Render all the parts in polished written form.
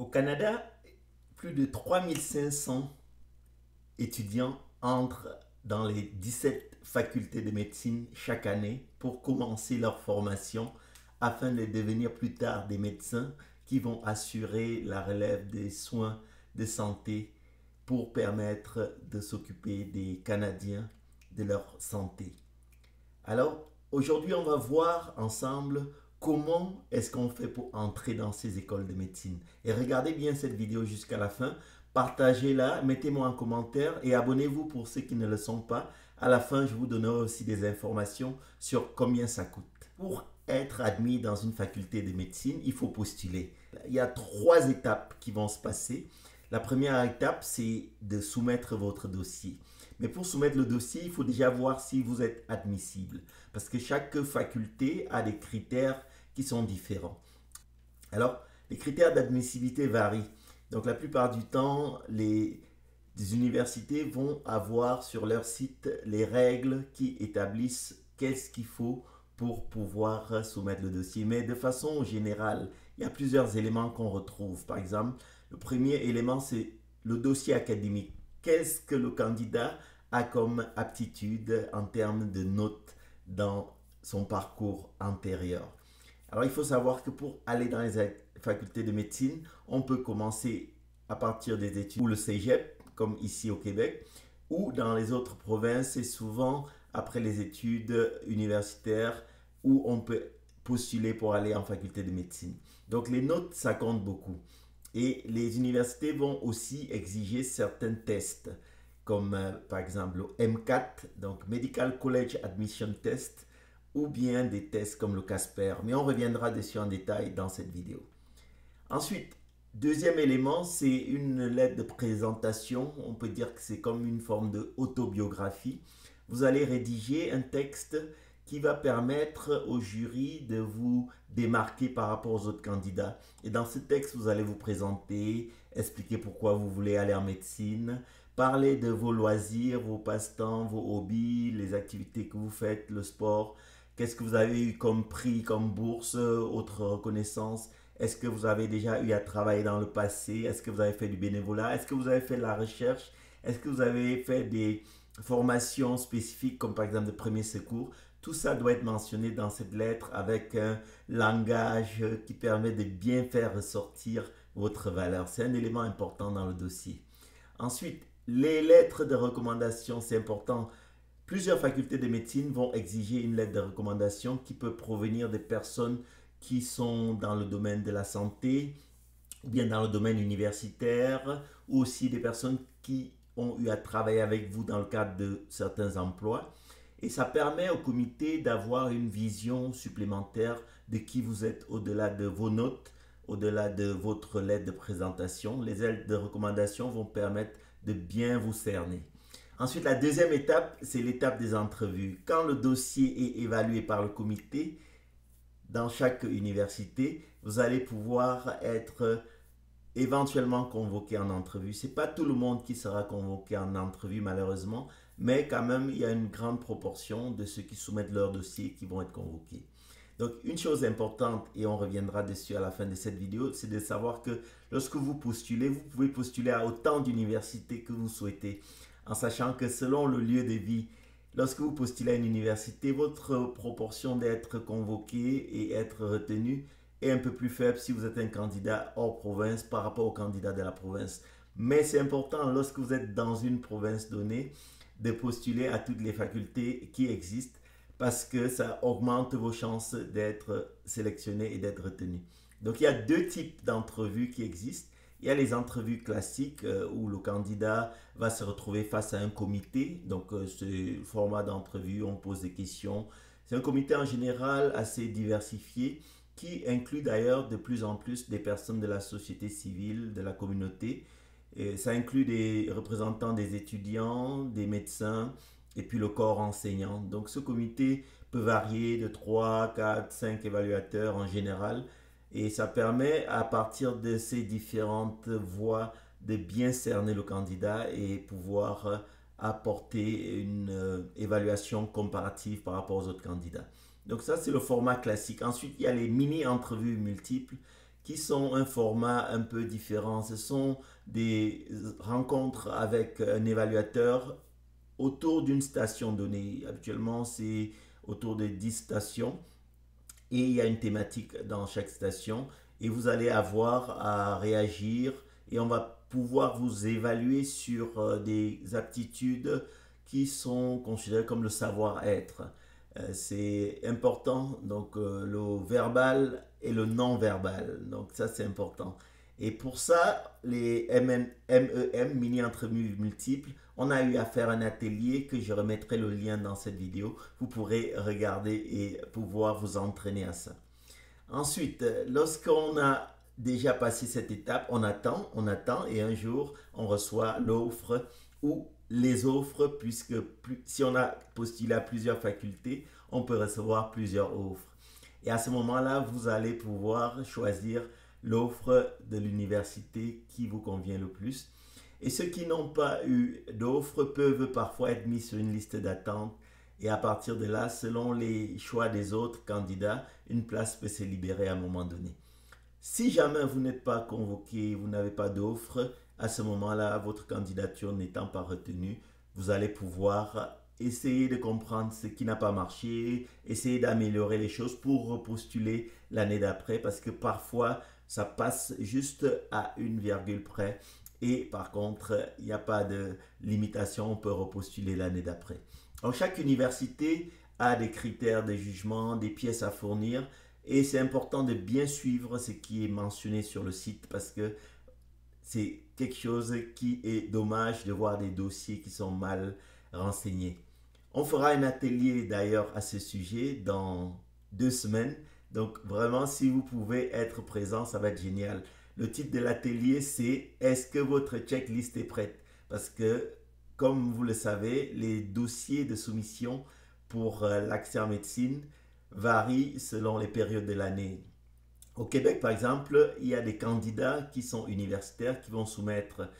Au Canada, plus de 3500 étudiants entrent dans les 17 facultés de médecine chaque année pour commencer leur formation afin de devenir plus tard des médecins qui vont assurer la relève des soins de santé pour permettre de s'occuper des Canadiens, de leur santé. Alors, aujourd'hui, on va voir ensemble comment est-ce qu'on fait pour entrer dans ces écoles de médecine. Et regardez bien cette vidéo jusqu'à la fin, partagez-la, mettez-moi en commentaire et abonnez-vous pour ceux qui ne le sont pas. À la fin, je vous donnerai aussi des informations sur combien ça coûte. Pour être admis dans une faculté de médecine, il faut postuler. Il y a 3 étapes qui vont se passer. La première étape, c'est de soumettre votre dossier. Mais pour soumettre le dossier, il faut déjà voir si vous êtes admissible. Parce que chaque faculté a des critères qui sont différents. Alors, les critères d'admissibilité varient. Donc, la plupart du temps, les universités vont avoir sur leur site les règles qui établissent qu'est-ce qu'il faut pour pouvoir soumettre le dossier. Mais de façon générale, il y a plusieurs éléments qu'on retrouve. Par exemple, le premier élément, c'est le dossier académique. Qu'est-ce que le candidat a comme aptitude en termes de notes dans son parcours antérieur. Alors, il faut savoir que pour aller dans les facultés de médecine, on peut commencer à partir des études ou le cégep, comme ici au Québec, ou dans les autres provinces, c'est souvent après les études universitaires où on peut postuler pour aller en faculté de médecine. Donc, les notes, ça compte beaucoup. Et les universités vont aussi exiger certains tests, comme par exemple le MCAT, donc Medical College Admission Test, ou bien des tests comme le Casper. Mais on reviendra dessus en détail dans cette vidéo. Ensuite, deuxième élément, c'est une lettre de présentation. On peut dire que c'est comme une forme d'autobiographie. Vous allez rédiger un texte qui va permettre au jury de vous démarquer par rapport aux autres candidats. Et dans ce texte, vous allez vous présenter, expliquer pourquoi vous voulez aller en médecine, parler de vos loisirs, vos passe-temps, vos hobbies, les activités que vous faites, le sport, qu'est-ce que vous avez eu comme prix, comme bourse, autre reconnaissance. Est-ce que vous avez déjà eu à travailler dans le passé? Est-ce que vous avez fait du bénévolat? Est-ce que vous avez fait de la recherche? Est-ce que vous avez fait des formations spécifiques comme par exemple de premiers secours? Tout ça doit être mentionné dans cette lettre avec un langage qui permet de bien faire ressortir votre valeur. C'est un élément important dans le dossier. Ensuite, les lettres de recommandation, c'est important. Plusieurs facultés de médecine vont exiger une lettre de recommandation qui peut provenir des personnes qui sont dans le domaine de la santé, ou bien dans le domaine universitaire, ou aussi des personnes qui ont eu à travailler avec vous dans le cadre de certains emplois. Et ça permet au comité d'avoir une vision supplémentaire de qui vous êtes au-delà de vos notes, au-delà de votre lettre de présentation. Les lettres de recommandation vont permettre de bien vous cerner. Ensuite, la deuxième étape, c'est l'étape des entrevues. Quand le dossier est évalué par le comité, dans chaque université, vous allez pouvoir être éventuellement convoqué en entrevue. Ce n'est pas tout le monde qui sera convoqué en entrevue malheureusement, mais quand même il y a une grande proportion de ceux qui soumettent leur dossier qui vont être convoqués. Donc une chose importante, et on reviendra dessus à la fin de cette vidéo, c'est de savoir que lorsque vous postulez, vous pouvez postuler à autant d'universités que vous souhaitez, en sachant que selon le lieu de vie, lorsque vous postulez à une université, votre proportion d'être convoqué et être retenu est un peu plus faible si vous êtes un candidat hors province par rapport au candidat de la province. Mais c'est important lorsque vous êtes dans une province donnée de postuler à toutes les facultés qui existent parce que ça augmente vos chances d'être sélectionné et d'être retenu. Donc il y a 2 types d'entrevues qui existent. Il y a les entrevues classiques où le candidat va se retrouver face à un comité. Donc c'est le format d'entrevue, on pose des questions. C'est un comité en général assez diversifié qui inclut d'ailleurs de plus en plus des personnes de la société civile, de la communauté. Et ça inclut des représentants des étudiants, des médecins et puis le corps enseignant. Donc ce comité peut varier de 3, 4, 5 évaluateurs en général. Et ça permet à partir de ces différentes voies de bien cerner le candidat et pouvoir apporter une évaluation comparative par rapport aux autres candidats. Donc ça, c'est le format classique. Ensuite, il y a les mini-entrevues multiples qui sont un format un peu différent. Ce sont des rencontres avec un évaluateur autour d'une station donnée. Habituellement, c'est autour de 10 stations et il y a une thématique dans chaque station et vous allez avoir à réagir et on va pouvoir vous évaluer sur des aptitudes qui sont considérées comme le savoir-être. C'est important, donc le verbal et le non-verbal, donc ça c'est important. Et pour ça, les MEM, mini-entrevues multiples, on a eu à faire un atelier que je remettrai le lien dans cette vidéo. Vous pourrez regarder et pouvoir vous entraîner à ça. Ensuite, lorsqu'on a déjà passé cette étape, on attend et un jour, on reçoit l'offre ou les offres puisque si on a postulé à plusieurs facultés, on peut recevoir plusieurs offres. Et à ce moment-là, vous allez pouvoir choisir l'offre de l'université qui vous convient le plus. Et ceux qui n'ont pas eu d'offre peuvent parfois être mis sur une liste d'attente. Et à partir de là, selon les choix des autres candidats, une place peut se libérer à un moment donné. Si jamais vous n'êtes pas convoqué, vous n'avez pas d'offre, à ce moment-là, votre candidature n'étant pas retenue, vous allez pouvoir essayer de comprendre ce qui n'a pas marché, essayer d'améliorer les choses pour repostuler l'année d'après parce que parfois, ça passe juste à une virgule près et par contre, il n'y a pas de limitation, on peut repostuler l'année d'après. Donc, chaque université a des critères de jugement, des pièces à fournir et c'est important de bien suivre ce qui est mentionné sur le site parce que c'est quelque chose qui est dommage de voir des dossiers qui sont mal renseignés. On fera un atelier d'ailleurs à ce sujet dans 2 semaines. Donc vraiment, si vous pouvez être présent, ça va être génial. Le titre de l'atelier, c'est « Est-ce que votre checklist est prête ?» Parce que, comme vous le savez, les dossiers de soumission pour l'accès en médecine varient selon les périodes de l'année. Au Québec, par exemple, il y a des candidats qui sont universitaires qui vont soumettre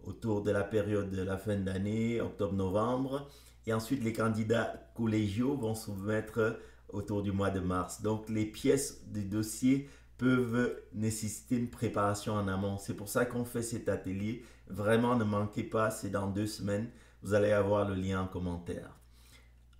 autour de la période de la fin d'année, octobre-novembre. Et ensuite, les candidats collégiaux vont soumettre autour du mois de mars. Donc, les pièces du dossier peuvent nécessiter une préparation en amont. C'est pour ça qu'on fait cet atelier. Vraiment, ne manquez pas, c'est dans 2 semaines. Vous allez avoir le lien en commentaire.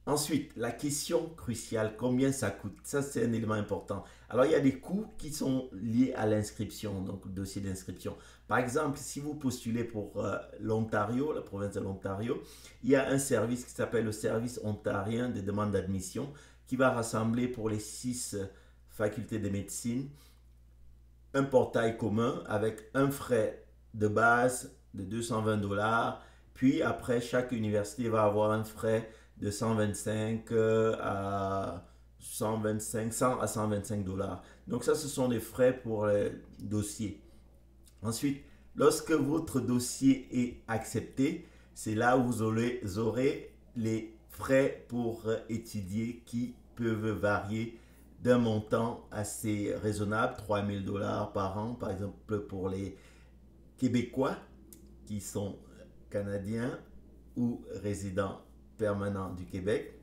Ensuite, la question cruciale, combien ça coûte? Ça, c'est un élément important. Alors, il y a des coûts qui sont liés à l'inscription, donc le dossier d'inscription. Par exemple, si vous postulez pour l'Ontario, la province de l'Ontario, il y a un service qui s'appelle le service ontarien des demandes d'admission qui va rassembler pour les 6 facultés de médecine un portail commun avec un frais de base de 220 $. Puis après, chaque université va avoir un frais de 125 à 125, 100 à 125 $. Donc ça, ce sont les frais pour le dossier. Ensuite, lorsque votre dossier est accepté, c'est là où vous aurez les frais pour étudier qui peuvent varier d'un montant assez raisonnable, 3 000 $ par an, par exemple pour les Québécois qui sont canadiens ou résidents permanents du Québec,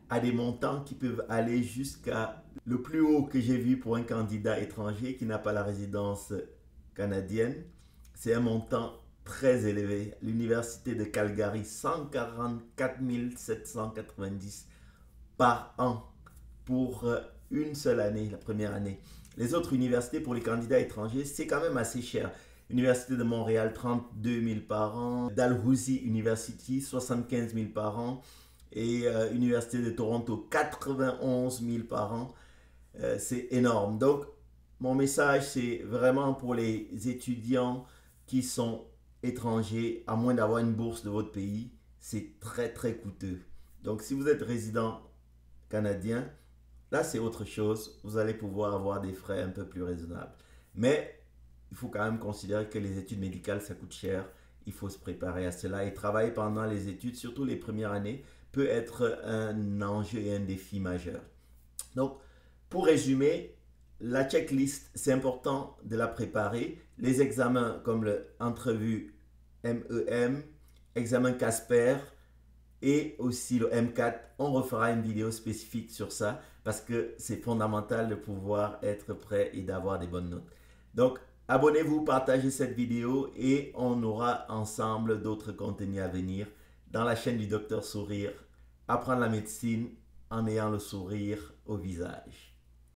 à des montants qui peuvent aller jusqu'à le plus haut que j'ai vu pour un candidat étranger qui n'a pas la résidence canadienne. C'est un montant très élevé. L'université de Calgary, 144 790 par an pour une seule année, la première année. Les autres universités pour les candidats étrangers, c'est quand même assez cher. Université de Montréal, 32 000 par an. Dalhousie University, 75 000 par an. Et Université de Toronto, 91 000 par an. C'est énorme. Donc, mon message, c'est vraiment pour les étudiants qui sont étrangers, à moins d'avoir une bourse de votre pays, c'est très très coûteux. Donc, si vous êtes résident canadien, là, c'est autre chose. Vous allez pouvoir avoir des frais un peu plus raisonnables. Mais il faut quand même considérer que les études médicales, ça coûte cher. Il faut se préparer à cela. Et travailler pendant les études, surtout les premières années, peut être un enjeu et un défi majeur. Donc, pour résumer, la checklist, c'est important de la préparer. Les examens comme l'entrevue MEM, examen Casper et aussi le M4, on refera une vidéo spécifique sur ça parce que c'est fondamental de pouvoir être prêt et d'avoir des bonnes notes. Donc, abonnez-vous, partagez cette vidéo et on aura ensemble d'autres contenus à venir dans la chaîne du Docteur Sourire. Apprendre la médecine en ayant le sourire au visage.